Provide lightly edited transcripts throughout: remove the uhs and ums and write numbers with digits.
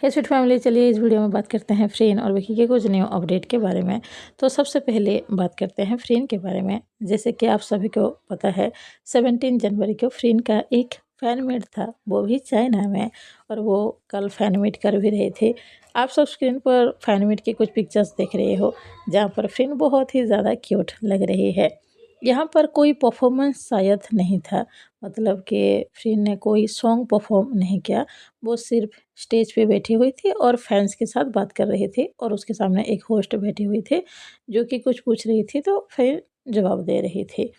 हे sweet family, चलिए इस video में बात करते हैं फ्रेन और विकी के कुछ न्यू अपडेट के बारे में। तो सबसे पहले बात करते हैं फ्रेन के बारे में। जैसे कि आप सभी को पता है 17 जनवरी को फ्रेन का एक फैन मीट था, वो भी चाइना में, और वो कल फैन मीट कर भी रहे थे। आप सब स्क्रीन पर फैन मीट की कुछ पिक्चर्स देख रहे हो, जहाँ पर फ्रेन बहुत ही ज़्यादा क्यूट लग रही है। यहाँ पर कोई परफॉर्मेंस शायद नहीं था, मतलब कि फ्रेन ने कोई सॉन्ग परफॉर्म नहीं किया। वो सिर्फ स्टेज पे बैठी हुई थी और फैंस के साथ बात कर रही थी, और उसके सामने एक होस्ट बैठी हुई थी जो कि कुछ पूछ रही थी तो फिर जवाब दे रही थी।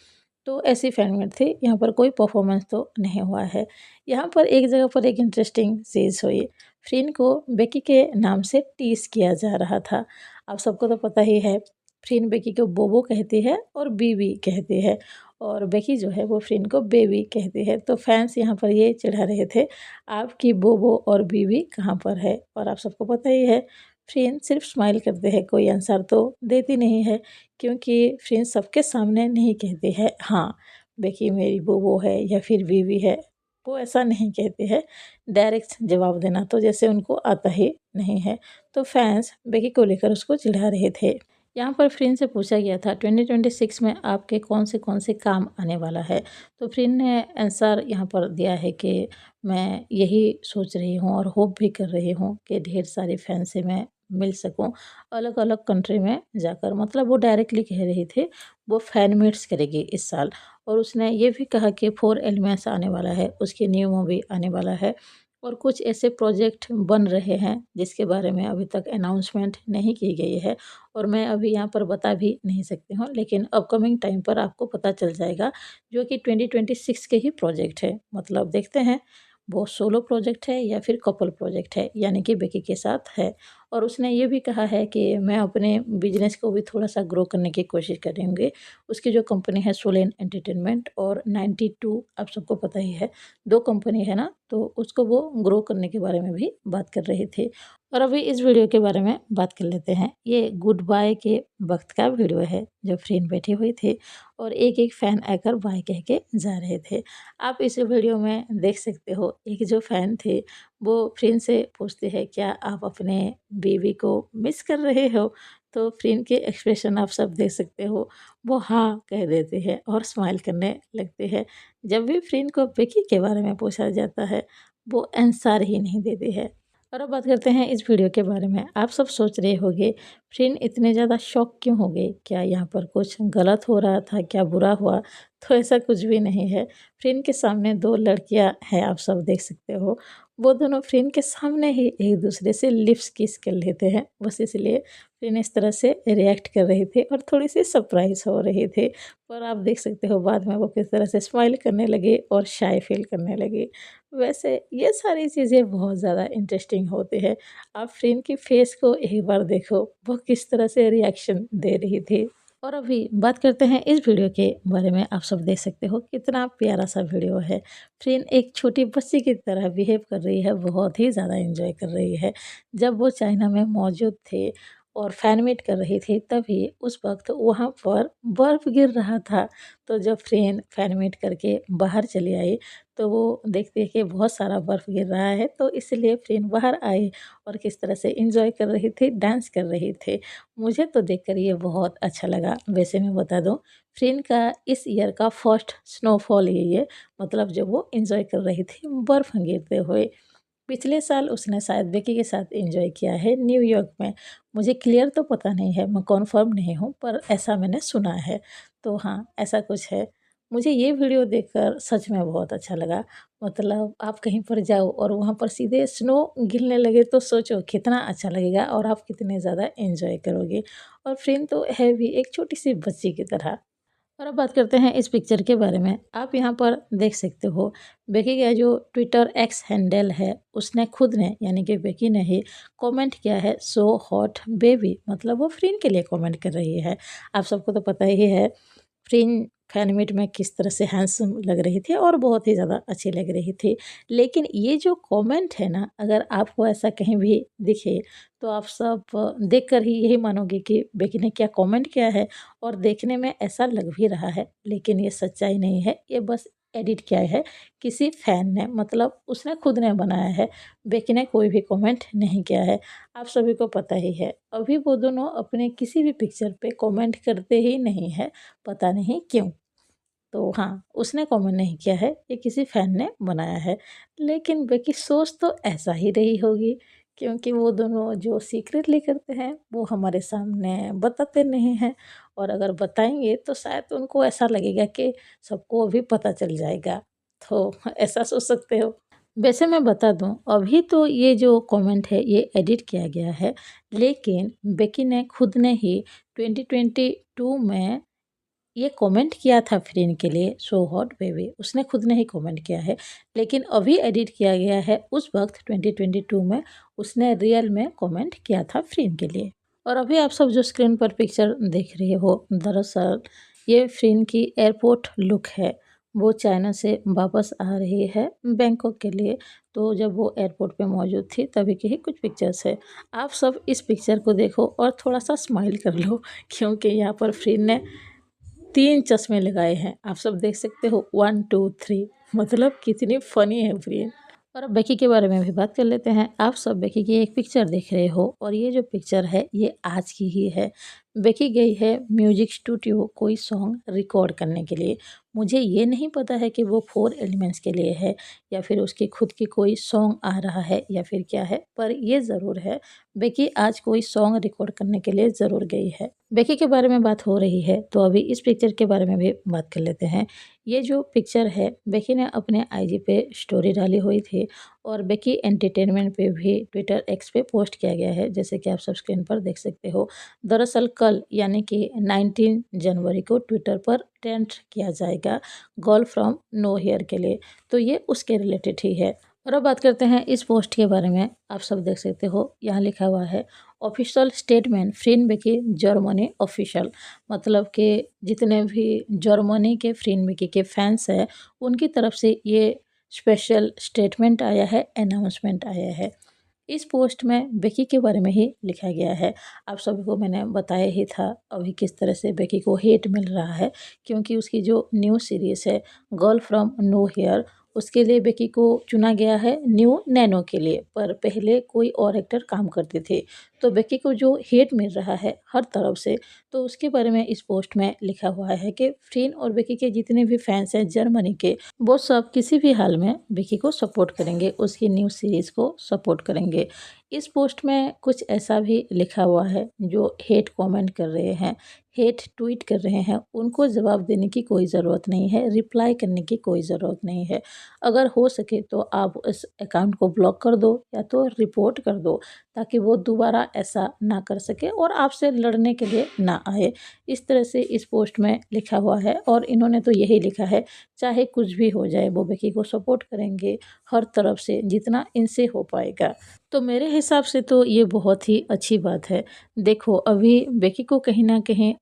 तो ऐसी फैन मीट थी, यहाँ पर कोई परफॉर्मेंस तो नहीं हुआ है। यहाँ पर एक जगह पर एक इंटरेस्टिंग चीज़ हुई। फ्रेन को बेकी के नाम से टीस किया जा रहा था। आप सबको तो पता ही है, फ्रेन बेकी को बोबो कहती है और बीबी कहती है, और बेकी जो है वो फ्रेन को बेबी कहती है। तो फैंस यहाँ पर ये चिढ़ा रहे थे, आपकी बोबो और बीबी कहाँ पर है। और आप सबको पता ही है, फ्रेन सिर्फ स्माइल करते हैं, कोई आंसर तो देती नहीं है, क्योंकि फ्रेन सबके सामने नहीं कहती है हाँ बेकी मेरी बोबो है या फिर बीबी है। वो ऐसा नहीं कहते हैं, डायरेक्ट जवाब देना तो जैसे उनको आता ही नहीं है। तो फैंस बेकी को लेकर उसको चिढ़ा रहे थे। यहाँ पर फ्रेन से पूछा गया था 2026 में आपके कौन से काम आने वाला है। तो फ्रेन ने आंसर यहाँ पर दिया है कि मैं यही सोच रही हूँ और होप भी कर रही हूँ कि ढेर सारे फैन से मैं मिल सकूँ अलग अलग कंट्री में जाकर। मतलब वो डायरेक्टली कह रही थी वो फैन मीट्स करेगी इस साल। और उसने ये भी कहा कि 4 एलिमेंट्स आने वाला है, उसकी न्यू मूवी आने वाला है, और कुछ ऐसे प्रोजेक्ट बन रहे हैं जिसके बारे में अभी तक अनाउंसमेंट नहीं की गई है, और मैं अभी यहाँ पर बता भी नहीं सकती हूँ, लेकिन अपकमिंग टाइम पर आपको पता चल जाएगा, जो कि 2026 के ही प्रोजेक्ट है। मतलब देखते हैं वो सोलो प्रोजेक्ट है या फिर कपल प्रोजेक्ट है, यानी कि बेकी के साथ है। और उसने ये भी कहा है कि मैं अपने बिजनेस को भी थोड़ा सा ग्रो करने की कोशिश करेंगे। उसकी जो कंपनी है सोलेन एंटरटेनमेंट और 92, आप सबको पता ही है, दो कंपनी है ना, तो उसको वो ग्रो करने के बारे में भी बात कर रही थी। और अभी इस वीडियो के बारे में बात कर लेते हैं। ये गुड बाय के वक्त का वीडियो है, जो फ्रेंड बैठी हुई थी और एक एक फ़ैन आकर बाय कह के जा रहे थे। आप इस वीडियो में देख सकते हो, एक जो फ़ैन थे वो फ्रेंड से पूछते हैं क्या आप अपने बेबी को मिस कर रहे हो। तो फ्रेंड के एक्सप्रेशन आप सब देख सकते हो, वो हाँ कह देते हैं और स्माइल करने लगते हैं। जब भी फ्रेंड को बेकी के बारे में पूछा जाता है, वो आंसर ही नहीं देते हैं। और अब बात करते हैं इस वीडियो के बारे में। आप सब सोच रहे होंगे फ्रेंड इतने ज़्यादा शॉक क्यों हो गए, क्या यहाँ पर कुछ गलत हो रहा था, क्या बुरा हुआ। तो ऐसा कुछ भी नहीं है। फ्रेंड के सामने दो लड़कियाँ हैं, आप सब देख सकते हो, वो दोनों फ्रेंड के सामने ही एक दूसरे से लिप्स किस कर लेते हैं। बस इसलिए फ्रेंड इस तरह से रिएक्ट कर रहे थे और थोड़ी सी सरप्राइज हो रहे थे। पर आप देख सकते हो बाद में वो किस तरह से स्माइल करने लगे और शाय फील करने लगे। वैसे ये सारी चीज़ें बहुत ज़्यादा इंटरेस्टिंग होती है। आप फ्रेंड की फेस को एक बार देखो, वो किस तरह से रिएक्शन दे रही थी। और अभी बात करते हैं इस वीडियो के बारे में। आप सब देख सकते हो कितना प्यारा सा वीडियो है। फ्रेंड एक छोटी बच्ची की तरह बिहेव कर रही है, बहुत ही ज़्यादा एंजॉय कर रही है। जब वो चाइना में मौजूद थे और फैन मीट कर रही थी, तभी उस वक्त वहाँ पर बर्फ़ गिर रहा था। तो जब फ्रेंड फैन मीट करके बाहर चली आई, तो वो देखती है कि बहुत सारा बर्फ़ गिर रहा है, तो इसलिए फ्रेंड बाहर आई और किस तरह से एंजॉय कर रही थी, डांस कर रही थी। मुझे तो देखकर ये बहुत अच्छा लगा। वैसे मैं बता दूँ, फ्रेंड का इस ईयर का फर्स्ट स्नोफॉल यही है, मतलब जब वो एंजॉय कर रही थी बर्फ़ गिरते हुए। पिछले साल उसने शायद बेकी के साथ एंजॉय किया है न्यूयॉर्क में। मुझे क्लियर तो पता नहीं है, मैं कन्फर्म नहीं हूँ, पर ऐसा मैंने सुना है। तो हाँ, ऐसा कुछ है। मुझे ये वीडियो देखकर सच में बहुत अच्छा लगा। मतलब आप कहीं पर जाओ और वहाँ पर सीधे स्नो गिरने लगे, तो सोचो कितना अच्छा लगेगा और आप कितने ज़्यादा एंजॉय करोगे। और फ्रेंड तो है भी एक छोटी-सी बच्ची की तरह। और अब बात करते हैं इस पिक्चर के बारे में। आप यहाँ पर देख सकते हो, बेकी का जो ट्विटर एक्स हैंडल है, उसने खुद ने, यानी कि बेकी ने ही कमेंट किया है सो हॉट बेबी, मतलब वो फ्रेंड के लिए कमेंट कर रही है। आप सबको तो पता ही है फ्रेंड फैन मीट में किस तरह से हैंडसम लग रही थी और बहुत ही ज़्यादा अच्छी लग रही थी। लेकिन ये जो कमेंट है ना, अगर आपको ऐसा कहीं भी दिखे, तो आप सब देखकर ही यही मानोगे कि बेकी ने क्या कमेंट किया है, और देखने में ऐसा लग भी रहा है, लेकिन ये सच्चाई नहीं है, ये बस एडिट किया है किसी फ़ैन ने, मतलब उसने खुद ने बनाया है, बेकी ने कोई भी कमेंट नहीं किया है। आप सभी को पता ही है, अभी वो दोनों अपने किसी भी पिक्चर पे कमेंट करते ही नहीं है, पता नहीं क्यों। तो हाँ, उसने कमेंट नहीं किया है, ये किसी फ़ैन ने बनाया है। लेकिन बेकी सोच तो ऐसा ही रही होगी, क्योंकि वो दोनों जो सीक्रेटली करते हैं, वो हमारे सामने बताते नहीं हैं, और अगर बताएँगे तो शायद उनको ऐसा लगेगा कि सबको अभी पता चल जाएगा। तो ऐसा सोच सकते हो। वैसे मैं बता दूँ, अभी तो ये जो कमेंट है ये एडिट किया गया है, लेकिन बेकी ने खुद ने ही 2022 में ये कमेंट किया था फ्रेंड के लिए, सो हॉट बेबी, उसने खुद ने ही कमेंट किया है। लेकिन अभी एडिट किया गया है, उस वक्त 2022 में उसने रियल में कमेंट किया था फ्रेंड के लिए। और अभी आप सब जो स्क्रीन पर पिक्चर देख रहे हो, दरअसल ये फ्रेंड की एयरपोर्ट लुक है। वो चाइना से वापस आ रही है बैंकॉक के लिए, तो जब वो एयरपोर्ट पे मौजूद थी तभी की ही कुछ पिक्चर्स है। आप सब इस पिक्चर को देखो और थोड़ा सा स्माइल कर लो, क्योंकि यहाँ पर फ्रेंड ने 3 चश्मे लगाए हैं। आप सब देख सकते हो, 1, 2, 3, मतलब कितनी फ़नी है प्रिय। और अब बेकी के बारे में भी बात कर लेते हैं। आप सब बेकी की एक पिक्चर देख रहे हो, और ये जो पिक्चर है ये आज की ही है। बेकी गई है म्यूजिक स्टूडियो कोई सॉन्ग रिकॉर्ड करने के लिए। मुझे ये नहीं पता है कि वो 4 एलिमेंट्स के लिए है, या फिर उसकी खुद की कोई सॉन्ग आ रहा है, या फिर क्या है, पर ये ज़रूर है बेकी आज कोई सॉन्ग रिकॉर्ड करने के लिए ज़रूर गई है। बेकी के बारे में बात हो रही है, तो अभी इस पिक्चर के बारे में भी बात कर लेते हैं। ये जो पिक्चर है, बेकी ने अपने आईजी पे स्टोरी डाली हुई थी, और बेकी एंटरटेनमेंट पे भी ट्विटर एक्स पे पोस्ट किया गया है, जैसे कि आप सब स्क्रीन पर देख सकते हो। दरअसल कल यानी कि 19 जनवरी को ट्विटर पर ट्रेंड किया जाएगा गर्ल फ्रॉम नो हेयर के लिए, तो ये उसके रिलेटेड ही है। और अब बात करते हैं इस पोस्ट के बारे में। आप सब देख सकते हो, यहाँ लिखा हुआ है ऑफिशियल स्टेटमेंट फ्रीन बेकी जर्मनी ऑफिशियल, मतलब कि जितने भी जर्मनी के फ्रीन बेकी के फैंस हैं उनकी तरफ से ये स्पेशल स्टेटमेंट आया है, अनाउंसमेंट आया है। इस पोस्ट में बेकी के बारे में ही लिखा गया है। आप सभी को मैंने बताया ही था अभी किस तरह से बेकी को हेट मिल रहा है, क्योंकि उसकी जो न्यू सीरीज़ है गर्ल फ्रॉम नो हेयर, उसके लिए बेकी को चुना गया है न्यू नैनो के लिए, पर पहले कोई और एक्टर काम करते थे। तो बेकी को जो हेट मिल रहा है हर तरफ से, तो उसके बारे में इस पोस्ट में लिखा हुआ है कि फ्रीन और बेकी के जितने भी फैंस हैं जर्मनी के, वो सब किसी भी हाल में बेकी को सपोर्ट करेंगे, उसकी न्यू सीरीज़ को सपोर्ट करेंगे। इस पोस्ट में कुछ ऐसा भी लिखा हुआ है, जो हेट कमेंट कर रहे हैं, हेट ट्वीट कर रहे हैं, उनको जवाब देने की कोई ज़रूरत नहीं है, रिप्लाई करने की कोई ज़रूरत नहीं है। अगर हो सके तो आप इस अकाउंट को ब्लॉक कर दो, या तो रिपोर्ट कर दो, ताकि वो दोबारा ऐसा ना कर सके और आपसे लड़ने के लिए ना आए। इस तरह से इस पोस्ट में लिखा हुआ है, और इन्होंने तो यही लिखा है, चाहे कुछ भी हो जाए वो बेकी को सपोर्ट करेंगे हर तरफ से जितना इनसे हो पाएगा। तो मेरे हिसाब से तो ये बहुत ही अच्छी बात है। देखो, अभी बेकी को कहीं न कहीं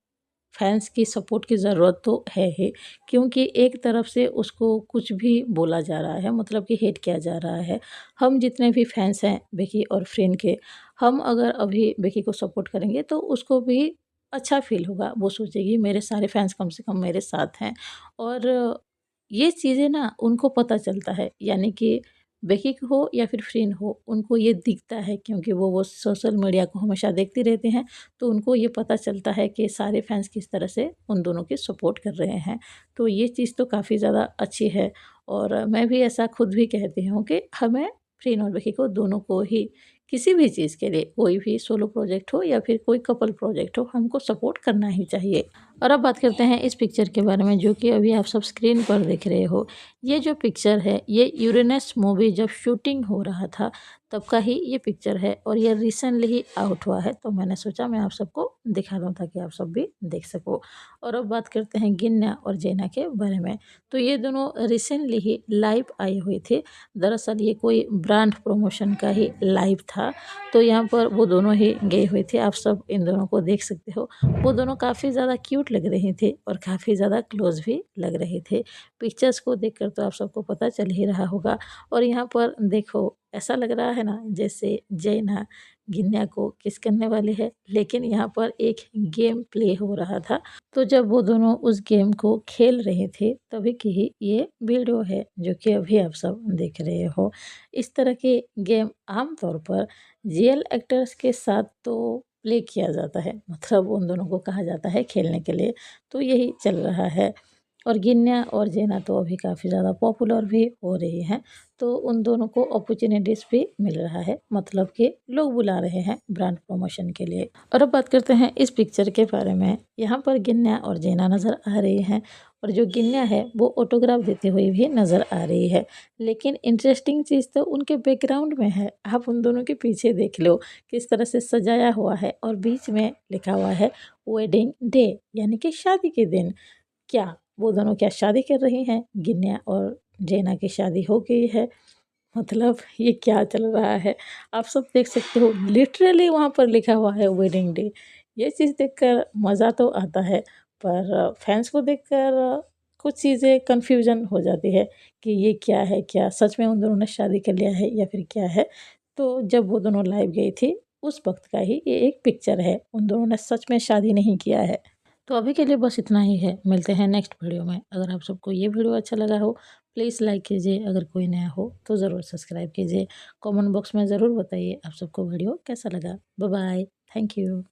फैंस की सपोर्ट की ज़रूरत तो है ही, क्योंकि एक तरफ से उसको कुछ भी बोला जा रहा है, मतलब कि हेट किया जा रहा है। हम जितने भी फैंस हैं बेकी और फ्रेंड के, हम अगर अभी बेकी को सपोर्ट करेंगे तो उसको भी अच्छा फ़ील होगा। वो सोचेगी मेरे सारे फैंस कम से कम मेरे साथ हैं, और ये चीज़ें ना उनको पता चलता है, यानी कि बेकी को हो या फिर फ्रेंड हो, उनको ये दिखता है, क्योंकि वो सोशल मीडिया को हमेशा देखते रहते हैं, तो उनको ये पता चलता है कि सारे फैंस किस तरह से उन दोनों की सपोर्ट कर रहे हैं। तो ये चीज़ तो काफ़ी ज़्यादा अच्छी है, और मैं भी ऐसा खुद भी कहती हूँ कि हमें फ्रेंड और बेकी को दोनों को ही किसी भी चीज़ के लिए, कोई भी सोलो प्रोजेक्ट हो या फिर कोई कपल प्रोजेक्ट हो, हमको सपोर्ट करना ही चाहिए। और अब बात करते हैं इस पिक्चर के बारे में, जो कि अभी आप सब स्क्रीन पर देख रहे हो। ये जो पिक्चर है ये यूरेनस मूवी जब शूटिंग हो रहा था तब का ही ये पिक्चर है, और ये रिसेंटली ही आउट हुआ है, तो मैंने सोचा मैं आप सबको दिखा दूँ ताकि आप सब भी देख सको। और अब बात करते हैं गिन्ना और जैना के बारे में। तो ये दोनों रिसेंटली ही लाइव आए हुए थे। दरअसल ये कोई ब्रांड प्रमोशन का ही लाइव था, तो यहाँ पर वो दोनों ही गए हुए थे। आप सब इन दोनों को देख सकते हो, वो दोनों काफ़ी ज़्यादा क्यूट लग रहे थे और काफ़ी ज़्यादा क्लोज भी लग रहे थे। पिक्चर्स को देखकर तो आप सबको पता चल ही रहा होगा। और यहाँ पर देखो, ऐसा लग रहा है ना जैसे जयना गिन्या को किस करने वाली है, लेकिन यहाँ पर एक गेम प्ले हो रहा था। तो जब वो दोनों उस गेम को खेल रहे थे तभी की ही ये वीडियो है जो कि अभी आप सब देख रहे हो। इस तरह के गेम आम तौर पर रियल एक्टर्स के साथ तो प्ले किया जाता है, मतलब उन दोनों को कहा जाता है खेलने के लिए। तो यही चल रहा है और गिन्या और जेना तो अभी काफ़ी ज़्यादा पॉपुलर भी हो रही हैं। तो उन दोनों को अपॉर्चुनिटीज़ भी मिल रहा है, मतलब कि लोग बुला रहे हैं ब्रांड प्रमोशन के लिए। और अब बात करते हैं इस पिक्चर के बारे में। यहाँ पर गिन्या और जेना नज़र आ रही हैं और जो गिन्या है वो ऑटोग्राफ देते हुए भी नज़र आ रही है। लेकिन इंटरेस्टिंग चीज़ तो उनके बैकग्राउंड में है। आप उन दोनों के पीछे देख लो किस तरह से सजाया हुआ है और बीच में लिखा हुआ है वेडिंग डे, यानी कि शादी के दिन। क्या वो दोनों क्या शादी कर रही हैं? गिन्या और जेना की शादी हो गई है। मतलब ये क्या चल रहा है? आप सब देख सकते हो लिटरली वहाँ पर लिखा हुआ है वेडिंग डे। ये चीज़ देखकर मज़ा तो आता है, पर फैंस को देखकर कुछ चीज़ें कन्फ्यूज़न हो जाती है कि ये क्या है? क्या सच में उन दोनों ने शादी कर लिया है या फिर क्या है? तो जब वो दोनों लाइव गई थी उस वक़्त का ही ये एक पिक्चर है। उन दोनों ने सच में शादी नहीं किया है। तो अभी के लिए बस इतना ही है। मिलते हैं नेक्स्ट वीडियो में। अगर आप सबको ये वीडियो अच्छा लगा हो प्लीज़ लाइक कीजिए, अगर कोई नया हो तो ज़रूर सब्सक्राइब कीजिए। कमेंट बॉक्स में ज़रूर बताइए आप सबको वीडियो कैसा लगा। Bye bye. Thank you.